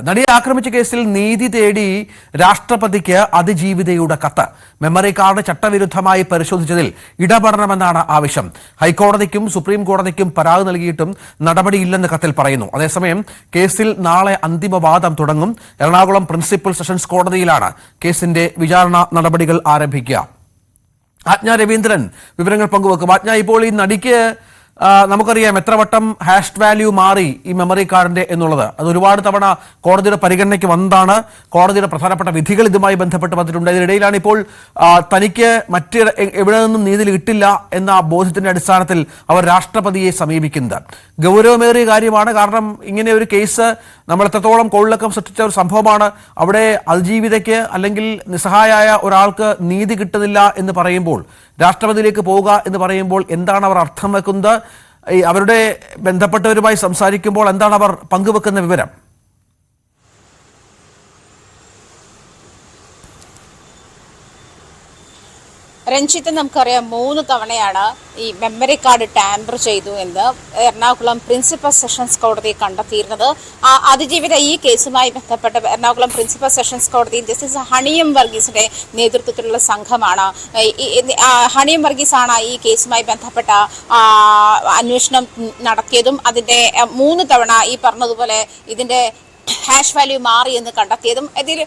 നടിയെ ആക്രമിച്ച കേസിൽ നീതി തേടി രാഷ്ട്രപതിക്ക് അതിജീവിതയുടെ കത്ത്. മെമ്മറി കാർഡ് ചട്ടവിരുദ്ധമായി പരിശോധിച്ചതിൽ ഇടപെടണമെന്നാണ് ആവശ്യം. ഹൈക്കോടതിക്കും സുപ്രീം കോടതിക്കും പരാതി നൽകിയിട്ടും നടപടിയില്ലെന്ന് കത്തിൽ പറയുന്നു. അതേസമയം കേസിൽ നാളെ അന്തിമവാദം തുടങ്ങും. എറണാകുളം പ്രിൻസിപ്പൽ സെഷൻസ് കോടതിയിലാണ് കേസിന്റെ വിചാരണ നടപടികൾ ആരംഭിക്കുക. ആജ്ഞ രവീന്ദ്രൻ വിവരങ്ങൾ പങ്കുവെക്കും. ആജ്ഞ, ഇപ്പോൾ ഈ നടിക്ക് നമുക്കറിയാം എത്ര വട്ടം ഹാഷ് വാല്യൂ മാറി ഈ മെമ്മറി കാർഡിന്റെ എന്നുള്ളത്. അത് ഒരുപാട് തവണ കോടതിയുടെ പരിഗണനയ്ക്ക് വന്നതാണ്. കോടതിയുടെ പ്രധാനപ്പെട്ട വിധികൾ ഇതുമായി ബന്ധപ്പെട്ട് വന്നിട്ടുണ്ട്. ഇതിനിടയിലാണ് ഇപ്പോൾ തനിക്ക് എവിടെ നിന്നും നീതി കിട്ടില്ല എന്ന ബോധ്യത്തിന്റെ അടിസ്ഥാനത്തിൽ അവർ രാഷ്ട്രപതിയെ സമീപിക്കുന്നത്. ഗൗരവമേറിയ കാര്യമാണ്. കാരണം ഇങ്ങനെ ഒരു കേസ് നമ്മൾ എത്രത്തോളം കോളിളക്കം സൃഷ്ടിച്ച ഒരു സംഭവമാണ്. അവിടെ അതിജീവിതയ്ക്ക് അല്ലെങ്കിൽ നിസ്സഹായായ ഒരാൾക്ക് നീതി കിട്ടുന്നില്ല എന്ന് പറയുമ്പോൾ, രാഷ്ട്രപതിയിലേക്ക് പോവുക എന്ന് പറയുമ്പോൾ എന്താണ് അവർ അർത്ഥം വെക്കുന്നത്? അവരുടെ ബന്ധപ്പെട്ടവരുമായി സംസാരിക്കുമ്പോൾ എന്താണ് അവർ പങ്കുവെക്കുന്ന വിവരം? രഞ്ജിത്ത്, നമുക്കറിയാം 3 തവണയാണ് ഈ മെമ്മറി കാർഡ് ടാമ്പർ ചെയ്തു എന്ന് എറണാകുളം പ്രിൻസിപ്പൽ സെഷൻസ് കോടതി കണ്ടെത്തിയിരുന്നത്. അതിജീവിത ഈ കേസുമായി ബന്ധപ്പെട്ട് എറണാകുളം പ്രിൻസിപ്പൽ സെഷൻസ് കോടതി ജസ്റ്റിസ് ഹണിയം വർഗീസിന്റെ നേതൃത്വത്തിലുള്ള സംഘമാണ്. ഹണിയം വർഗീസാണ് ഈ കേസുമായി ബന്ധപ്പെട്ട അന്വേഷണം നടത്തിയതും അതിന്റെ 3 തവണ ഈ പറഞ്ഞതുപോലെ ഇതിന്റെ ഹാഷ് വാല്യൂ മാറി എന്ന് കണ്ടെത്തിയതും. ഇതിൽ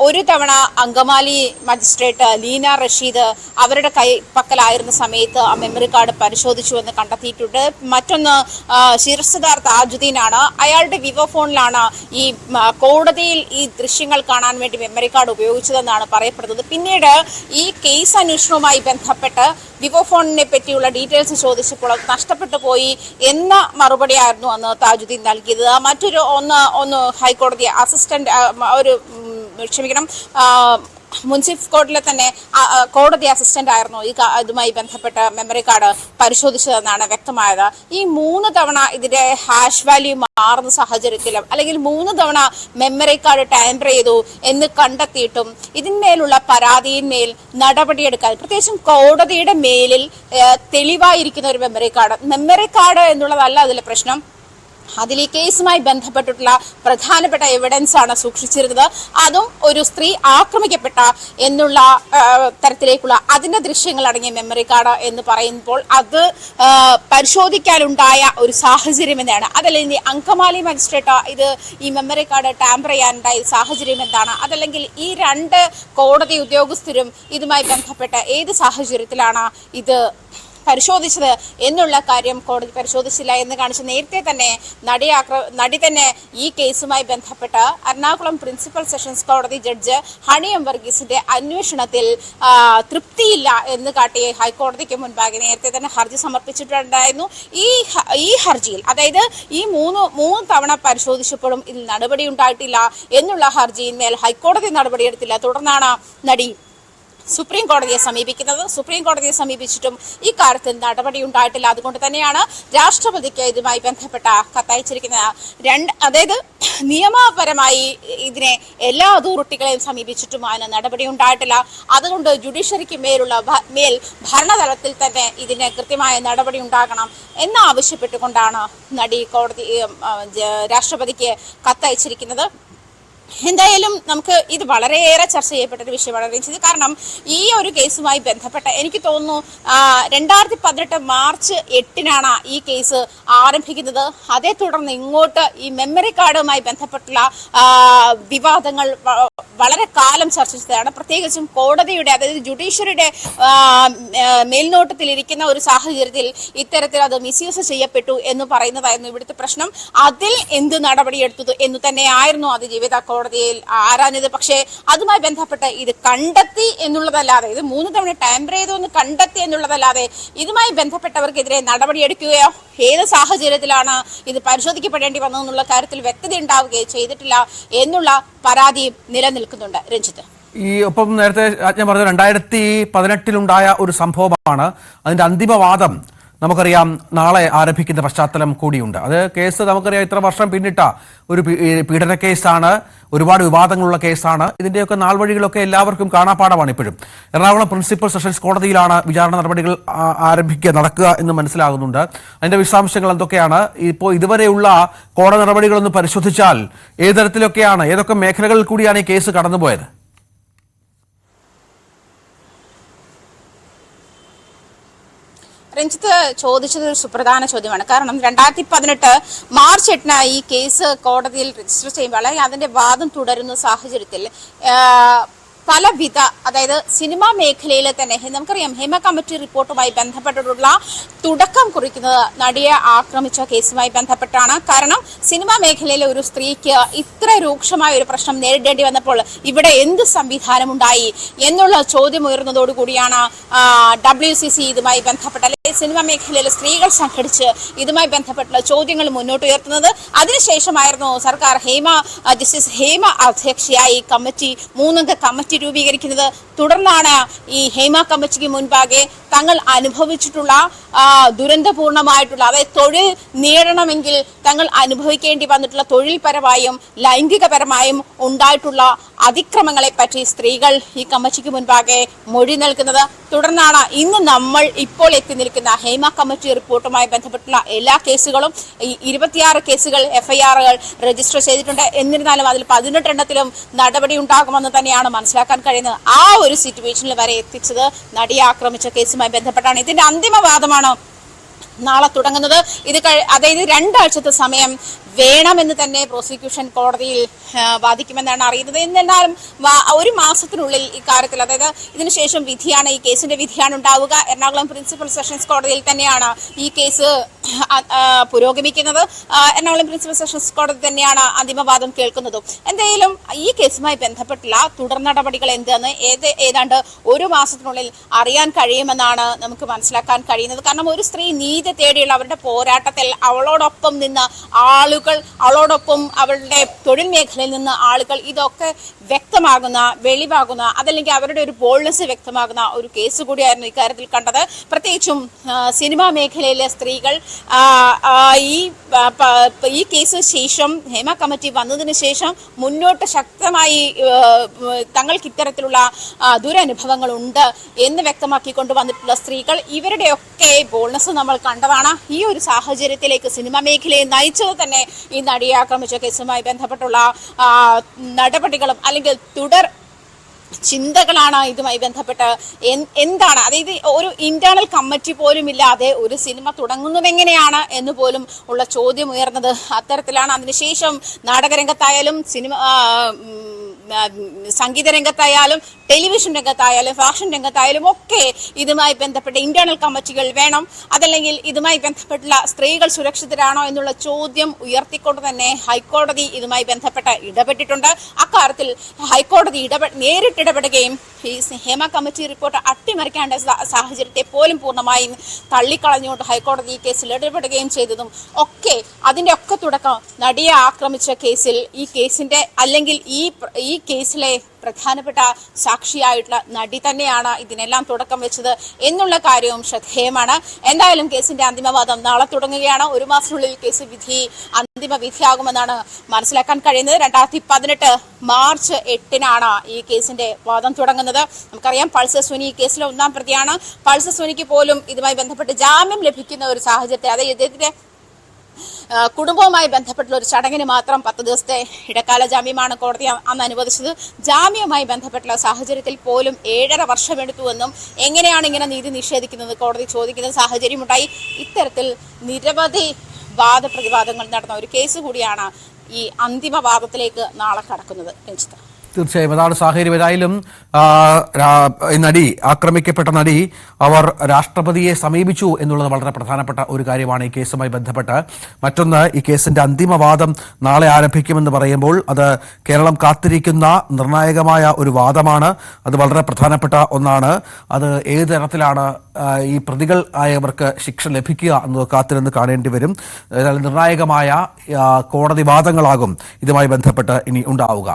ഒരു തവണ അങ്കമാലി മജിസ്ട്രേറ്റ് ലീന റഷീദ് അവരുടെ കൈപ്പക്കലായിരുന്ന സമയത്ത് ആ മെമ്മറി കാർഡ് പരിശോധിച്ചു എന്ന് കണ്ടെത്തിയിട്ടുണ്ട്. മറ്റൊന്ന് ശിർസദാർ താജുദ്ദീനാണ്. അയാളുടെ വിവോ ഫോണിലാണ് ഈ കോടതിയിൽ ഈ ദൃശ്യങ്ങൾ കാണാൻ വേണ്ടി മെമ്മറി കാർഡ് ഉപയോഗിച്ചതെന്നാണ് പറയപ്പെടുന്നത്. പിന്നീട് ഈ കേസ് അന്വേഷണവുമായി ബന്ധപ്പെട്ട് വിവോ ഫോണിനെ പറ്റിയുള്ള ഡീറ്റെയിൽസ് ചോദിച്ചപ്പോൾ അത് നഷ്ടപ്പെട്ടു പോയി എന്ന മറുപടിയായിരുന്നു അന്ന് താജുദ്ദീൻ നൽകിയത്. മറ്റൊരു ഒന്ന് ഹൈക്കോടതി മുൻസിഫ് കോടതിയിലെ തന്നെ കോടതി അസിസ്റ്റന്റ് ആയിരുന്നു ഇതുമായി ബന്ധപ്പെട്ട മെമ്മറി കാർഡ് പരിശോധിച്ചതെന്നാണ് വ്യക്തമായത്. ഈ 3 തവണ ഇതിന്റെ ഹാഷ് വാല്യൂ മാറുന്ന സാഹചര്യത്തിലും അല്ലെങ്കിൽ 3 തവണ മെമ്മറി കാർഡ് ടാമ്പർ ചെയ്തു എന്ന് കണ്ടെത്തിയിട്ടും ഇതിന്മേലുള്ള പരാതിയിന്മേൽ നടപടിയെടുക്കാൻ, പ്രത്യേകിച്ചും കോടതിയുടെ മേലിൽ തെളിവായിരിക്കുന്ന ഒരു മെമ്മറി കാർഡ് എന്നുള്ളതല്ല അതിലെ പ്രശ്നം. അതിൽ ഈ കേസുമായി ബന്ധപ്പെട്ടിട്ടുള്ള പ്രധാനപ്പെട്ട എവിഡൻസ് ആണ് സൂക്ഷിച്ചിരുന്നത്. അതും ഒരു സ്ത്രീ ആക്രമിക്കപ്പെട്ട എന്നുള്ള തരത്തിലേക്കുള്ള അതിന്റെ ദൃശ്യങ്ങൾ അടങ്ങിയ മെമ്മറി കാർഡ് എന്ന് പറയുമ്പോൾ അത് പരിശോധിക്കാനുണ്ടായ ഒരു സാഹചര്യം എന്താണ്? അതല്ലെങ്കിൽ അങ്കമാലി മജിസ്ട്രേറ്റ് ഇത് ഈ മെമ്മറി കാർഡ് ടാമ്പർ ചെയ്യാനുണ്ടായ സാഹചര്യം എന്താണ്? അതല്ലെങ്കിൽ ഈ 2 കോടതി ഉദ്യോഗസ്ഥരും ഇതുമായി ബന്ധപ്പെട്ട ഏത് സാഹചര്യത്തിലാണ് ഇത് പരിശോധിച്ചത് എന്നുള്ള കാര്യം കോടതി പരിശോധിച്ചില്ല എന്ന് കാണിച്ച് നേരത്തെ തന്നെ നടി തന്നെ ഈ കേസുമായി ബന്ധപ്പെട്ട് എറണാകുളം പ്രിൻസിപ്പൽ സെഷൻസ് കോടതി ജഡ്ജ് ഹണിയം വർഗീസിന്റെ അന്വേഷണത്തിൽ തൃപ്തിയില്ല എന്ന് കാട്ടി ഹൈക്കോടതിക്ക് മുൻപാകെ നേരത്തെ തന്നെ ഹർജി സമർപ്പിച്ചിട്ടുണ്ടായിരുന്നു. ഈ ഹർജിയിൽ, അതായത് ഈ 3 തവണ പരിശോധിച്ചപ്പോഴും ഇതിൽ നടപടി ഉണ്ടായിട്ടില്ല എന്നുള്ള ഹർജിയിന്മേൽ ഹൈക്കോടതി നടപടിയെടുത്തില്ല. തുടർന്നാണ് നടി സുപ്രീം കോടതിയെ സമീപിക്കുന്നത്. സുപ്രീം കോടതിയെ സമീപിച്ചിട്ടും ഈ കാര്യത്തിൽ നടപടി ഉണ്ടായിട്ടില്ല. അതുകൊണ്ട് തന്നെയാണ് രാഷ്ട്രപതിക്ക് ഇതുമായി ബന്ധപ്പെട്ട കത്തയച്ചിരിക്കുന്നത്. അതായത് നിയമപരമായി ഇതിനെ എല്ലാ അതോറിറ്റികളെയും സമീപിച്ചിട്ടും അതിന് നടപടി ഉണ്ടായിട്ടില്ല. അതുകൊണ്ട് ജുഡീഷ്യറിക്ക് മേൽ ഭരണതലത്തിൽ തന്നെ ഇതിന് കൃത്യമായ നടപടി ഉണ്ടാകണം എന്നാവശ്യപ്പെട്ടുകൊണ്ടാണ് നടി രാഷ്ട്രപതിക്ക് കത്തയച്ചിരിക്കുന്നത്. എന്തായാലും നമുക്ക് ഇത് വളരെയേറെ ചർച്ച ചെയ്യപ്പെട്ട ഒരു വിഷയമാണ്. കാരണം ഈ ഒരു കേസുമായി ബന്ധപ്പെട്ട എനിക്ക് തോന്നുന്നു 2018 മാർച്ച് 8-നാണ് ഈ കേസ് ആരംഭിക്കുന്നത്. അതേ തുടർന്ന് ഇങ്ങോട്ട് ഈ മെമ്മറി കാർഡുമായി ബന്ധപ്പെട്ടുള്ള വിവാദങ്ങൾ വളരെ കാലം ചർച്ച ചെയ്തതാണ്. പ്രത്യേകിച്ചും കോടതിയുടെ, അതായത് ജുഡീഷ്യറിയുടെ മേൽനോട്ടത്തിലിരിക്കുന്ന ഒരു സാഹചര്യത്തിൽ ഇത്തരത്തിൽ അത് മിസ്യൂസ് ചെയ്യപ്പെട്ടു എന്ന് പറയുന്നതായിരുന്നു ഇവിടുത്തെ പ്രശ്നം. അതിൽ എന്ത് നടപടിയെടുത്തത് എന്ന് തന്നെയായിരുന്നു അതിജീവിത കോടതിയിൽ ആരാഞ്ഞത്. പക്ഷേ അതുമായി ബന്ധപ്പെട്ട് ഇത് കണ്ടെത്തി എന്നുള്ളതല്ലാതെ, ഇത് 3 തവണ ടാമ്പർ ചെയ്തു എന്ന് കണ്ടെത്തി എന്നുള്ളതല്ലാതെ ഇതുമായി ബന്ധപ്പെട്ടവർക്കെതിരെ നടപടിയെടുക്കുകയോ ഏത് സാഹചര്യത്തിലാണ് ഇത് പരിശോധിക്കപ്പെടേണ്ടി വന്നതെന്നുള്ള കാര്യത്തിൽ വ്യക്തത ഉണ്ടാവുകയോ ചെയ്തിട്ടില്ല എന്നുള്ള പരാതിയും നിലനിൽക്കുന്നുണ്ട്. രഞ്ജിത്ത്, ഒപ്പം നേരത്തെ ഞാൻ പറഞ്ഞത് 2018-ലുണ്ടായ ഒരു സംഭവമാണ്. അതിന്റെ അന്തിമവാദം നമുക്കറിയാം നാളെ ആരംഭിക്കുന്ന പശ്ചാത്തലം കൂടിയുണ്ട്. അത് കേസ് നമുക്കറിയാം ഇത്ര വർഷം പിന്നിട്ട ഒരു പീഡന കേസാണ്. ഒരുപാട് വിവാദങ്ങളുള്ള കേസാണ്. ഇതിന്റെയൊക്കെ നാൾവഴികളൊക്കെ എല്ലാവർക്കും കാണാപ്പാടമാണ് ഇപ്പോഴും. എറണാകുളം പ്രിൻസിപ്പൽ സെഷൻസ് കോടതിയിലാണ് വിചാരണ നടപടികൾ നടക്കുക എന്ന് മനസ്സിലാകുന്നുണ്ട്. അതിന്റെ വിശദാംശങ്ങൾ എന്തൊക്കെയാണ്? ഇപ്പോൾ ഇതുവരെയുള്ള കോടതി നടപടികളൊന്ന് പരിശോധിച്ചാൽ ഏതൊക്കെ മേഖലകളിൽ കൂടിയാണ് ഈ കേസ് കടന്നുപോയത്? രഞ്ജിത്ത് ചോദിച്ചത് ഒരു സുപ്രധാന ചോദ്യമാണ്. കാരണം 2018 മാർച്ച് 8 ഈ കേസ് കോടതിയിൽ രജിസ്റ്റർ ചെയ്യുമ്പോൾ അതിന്റെ വാദം തുടരുന്ന സാഹചര്യത്തിൽ പലവിധ, അതായത് സിനിമാ മേഖലയിൽ തന്നെ നമുക്കറിയാം ഹേമ കമ്മിറ്റി റിപ്പോർട്ടുമായി ബന്ധപ്പെട്ടിട്ടുള്ള തുടക്കം കുറിക്കുന്നത് നടിയെ ആക്രമിച്ച കേസുമായി ബന്ധപ്പെട്ടാണ്. കാരണം സിനിമാ മേഖലയിലെ ഒരു സ്ത്രീക്ക് ഇത്ര രൂക്ഷമായ ഒരു പ്രശ്നം നേരിടേണ്ടി വന്നപ്പോൾ ഇവിടെ എന്ത് സംവിധാനമുണ്ടായി എന്നുള്ള ചോദ്യം ഉയർന്നതോടുകൂടിയാണ് WCC ഇതുമായി ബന്ധപ്പെട്ട, അല്ലെങ്കിൽ സിനിമാ മേഖലയിലെ സ്ത്രീകൾ സംഘടിച്ച് ഇതുമായി ബന്ധപ്പെട്ടുള്ള ചോദ്യങ്ങൾ മുന്നോട്ട് ഉയർത്തുന്നത്. അതിനുശേഷമായിരുന്നു സർക്കാർ ജസ്റ്റിസ് ഹേമ അധ്യക്ഷയായി കമ്മിറ്റി 3-അംഗ കമ്മിറ്റി രൂപീകരിക്കുന്നത്. തുടർന്നാണ് ഈ ഹേമ കമ്മിറ്റിക്ക് മുൻപാകെ തങ്ങൾ അനുഭവിച്ചിട്ടുള്ള ദുരന്തപൂർണമായിട്ടുള്ള, അതായത് തൊഴിൽ നേടണമെങ്കിൽ തങ്ങൾ അനുഭവിക്കേണ്ടി വന്നിട്ടുള്ള തൊഴിൽപരമായും ലൈംഗികപരമായും ഉണ്ടായിട്ടുള്ള അതിക്രമങ്ങളെ പറ്റി സ്ത്രീകൾ ഈ കമ്മിറ്റിക്ക് മുൻപാകെ മൊഴി നൽകുന്നത്. തുടർന്നാണ് ഇന്ന് നമ്മൾ ഇപ്പോൾ എത്തി നിൽക്കുന്ന ഹേമ കമ്മിറ്റി റിപ്പോർട്ടുമായി ബന്ധപ്പെട്ടുള്ള എല്ലാ കേസുകളും, ഈ 26 കേസുകൾ FIRകൾ രജിസ്റ്റർ ചെയ്തിട്ടുണ്ട്. എന്നിരുന്നാലും അതിൽ 18 എണ്ണത്തിലും നടപടി ഉണ്ടാകുമെന്ന് തന്നെയാണ് മനസ്സിലാക്കാൻ കഴിയുന്നത്. ആ ഒരു സിറ്റുവേഷനിൽ വരെ എത്തിച്ചത് നടിയെ ആക്രമിച്ച കേസുമായി ബന്ധപ്പെട്ടാണ്. ഇതിന്റെ അന്തിമവാദമാണ് നാളെ തുടങ്ങുന്നത്. അതായത് 2 ആഴ്ചത്തെ സമയം വേണമെന്ന് തന്നെ പ്രോസിക്യൂഷൻ കോടതിയിൽ വാദിക്കുമെന്നാണ് അറിയുന്നത്. എന്നിരുന്നാലും 1 മാസത്തിനുള്ളിൽ ഇക്കാര്യത്തിൽ, അതായത് ഇതിനുശേഷം വിധിയാണ്, ഈ കേസിന്റെ വിധിയാണ് ഉണ്ടാവുക. എറണാകുളം പ്രിൻസിപ്പൽ സെഷൻസ് കോടതിയിൽ തന്നെയാണ് ഈ കേസ് പുരോഗമിക്കുന്നത്. എറണാകുളം പ്രിൻസിപ്പൽ സെഷൻസ് കോടതി തന്നെയാണ് അന്തിമവാദം കേൾക്കുന്നതും. എന്തായാലും ഈ കേസുമായി ബന്ധപ്പെട്ടുള്ള തുടർ നടപടികൾ എന്തെന്ന് ഏതാണ്ട് 1 മാസത്തിനുള്ളിൽ അറിയാൻ കഴിയുമെന്നാണ് നമുക്ക് മനസ്സിലാക്കാൻ കഴിയുന്നത്. കാരണം ഒരു സ്ത്രീ നീതി തേടിയുള്ള അവരുടെ പോരാട്ടത്തിൽ അവളോടൊപ്പം നിന്ന ആളുകൾ, അവളോടൊപ്പം അവളുടെ തൊഴിൽ മേഖലയിൽ നിന്ന് ആളുകൾ, ഇതൊക്കെ വ്യക്തമാകുന്ന, വെളിവാകുന്ന, അതല്ലെങ്കിൽ അവരുടെ ഒരു ബോൾഡ്നെസ് വ്യക്തമാകുന്ന ഒരു കേസ് കൂടിയായിരുന്നു ഇക്കാര്യത്തിൽ കണ്ടത്. പ്രത്യേകിച്ചും സിനിമാ മേഖലയിലെ സ്ത്രീകൾ ഈ കേസ് ശേഷം, ഹേമ കമ്മിറ്റി വന്നതിന് ശേഷം മുന്നോട്ട് ശക്തമായി തങ്ങൾക്ക് ഇത്തരത്തിലുള്ള ദുരനുഭവങ്ങൾ ഉണ്ട് എന്ന് വ്യക്തമാക്കിക്കൊണ്ട് വന്നിട്ടുള്ള സ്ത്രീകൾ, ഇവരുടെയൊക്കെ ബോൾഡ്നെസ് നമ്മൾ കണ്ടതാണ്. ഈ ഒരു സാഹചര്യത്തിലേക്ക് സിനിമാ മേഖലയെ നയിച്ചത് തന്നെ ഈ നടിയെ ആക്രമിച്ച കേസുമായി ബന്ധപ്പെട്ടുള്ള നടപടികളും അല്ലെങ്കിൽ തുടർ ചിന്തകളാണ്. ഇതുമായി ബന്ധപ്പെട്ട് എന്താണ്, അതായത് ഒരു ഇന്റേണൽ കമ്മിറ്റി പോലും ഇല്ലാതെ ഒരു സിനിമ തുടങ്ങുന്നതെങ്ങനെയാണ് എന്ന് പോലും ഉള്ള ചോദ്യം ഉയർന്നത് അത്തരത്തിലാണ്. അതിനുശേഷം നാടകരംഗത്തായാലും സംഗീത രംഗത്തായാലും ടെലിവിഷൻ രംഗത്തായാലും ഫാഷൻ രംഗത്തായാലും ഒക്കെ ഇതുമായി ബന്ധപ്പെട്ട ഇന്റേണൽ കമ്മിറ്റികൾ വേണം. അതല്ലെങ്കിൽ ഇതുമായി ബന്ധപ്പെട്ടുള്ള സ്ത്രീകൾ സുരക്ഷിതരാണോ എന്നുള്ള ചോദ്യം ഉയർത്തിക്കൊണ്ട് തന്നെ ഹൈക്കോടതി ഇതുമായി ബന്ധപ്പെട്ട് ഇടപെട്ടിട്ടുണ്ട്. അക്കാര്യത്തിൽ ഹൈക്കോടതി നേരിട്ട് ഇടപെടുകയും ഈ ഹേമ കമ്മിറ്റി റിപ്പോർട്ട് അട്ടിമറിക്കേണ്ട സാഹചര്യത്തെ പോലും പൂർണ്ണമായും തള്ളിക്കളഞ്ഞുകൊണ്ട് ഹൈക്കോടതി ഈ കേസിൽ ഇടപെടുകയും ചെയ്തതും ഒക്കെ അതിന്റെ ഒക്കെ തുടക്കം നടിയെ ആക്രമിച്ച കേസിൽ, ഈ കേസിന്റെ അല്ലെങ്കിൽ ഈ കേസിലെ പ്രധാനപ്പെട്ട സാക്ഷിയായിട്ടുള്ള നടി തന്നെയാണ് ഇതിനെല്ലാം തുടക്കം വെച്ചത് എന്നുള്ള കാര്യവും ശ്രദ്ധേയമാണ്. എന്തായാലും കേസിന്റെ അന്തിമവാദം നാളെ തുടങ്ങുകയാണ്. 1 മാസത്തിനുള്ളിൽ കേസ് അന്തിമ വിധിയാകുമെന്നാണ് മനസ്സിലാക്കാൻ കഴിയുന്നത്. 2018 മാർച്ച് 8 ഈ കേസിന്റെ വാദം തുടങ്ങുന്നത്. നമുക്കറിയാം പൾസർ സുനി ഈ കേസിലെ 1-ാം പ്രതിയാണ്. പൾസർ സുനിക്ക് പോലും ഇതുമായി ബന്ധപ്പെട്ട് ജാമ്യം ലഭിക്കുന്ന ഒരു സാഹചര്യത്തിൽ, അതായത് ഇദ്ദേഹത്തിന്റെ കുടുംബവുമായി ബന്ധപ്പെട്ടുള്ള ഒരു ചടങ്ങിന് മാത്രം 10 ദിവസത്തെ ഇടക്കാല ജാമ്യമാണ് കോടതി അന്ന് അനുവദിച്ചത്. ജാമ്യവുമായി ബന്ധപ്പെട്ടുള്ള സാഹചര്യത്തിൽ പോലും 7.5 വർഷം എടുത്തുവെന്നും എങ്ങനെയാണ് ഇങ്ങനെ നീതി നിഷേധിക്കുന്നത് കോടതി ചോദിക്കുന്ന സാഹചര്യമുണ്ടായി. ഇത്തരത്തിൽ നിരവധി വാദപ്രതിവാദങ്ങൾ നടന്ന ഒരു കേസ് കൂടിയാണ് ഈ അന്തിമവാദത്തിലേക്ക് നാളെ കടക്കുന്നത്. രഞ്ജിത്ത്, തീർച്ചയായും അതാണ് സാഹചര്യം. ഏതായാലും നടി, ആക്രമിക്കപ്പെട്ട നടി, അവർ രാഷ്ട്രപതിയെ സമീപിച്ചു എന്നുള്ളത് വളരെ പ്രധാനപ്പെട്ട ഒരു കാര്യമാണ് ഈ കേസുമായി ബന്ധപ്പെട്ട്. മറ്റൊന്ന്, ഈ കേസിന്റെ അന്തിമവാദം നാളെ ആരംഭിക്കുമെന്ന് പറയുമ്പോൾ അത് കേരളം കാത്തിരിക്കുന്ന നിർണായകമായ ഒരു വാദമാണ്. അത് വളരെ പ്രധാനപ്പെട്ട ഒന്നാണ്. അത് ഏത് തരത്തിലാണ് ഈ പ്രതികൾ ആയവർക്ക് ശിക്ഷ ലഭിക്കുക എന്നത് കാത്തിരുന്ന് കാണേണ്ടി വരും. ഏതായാലും നിർണായകമായ കോടതി വാദങ്ങളാകും ഇതുമായി ബന്ധപ്പെട്ട് ഇനി ഉണ്ടാവുക.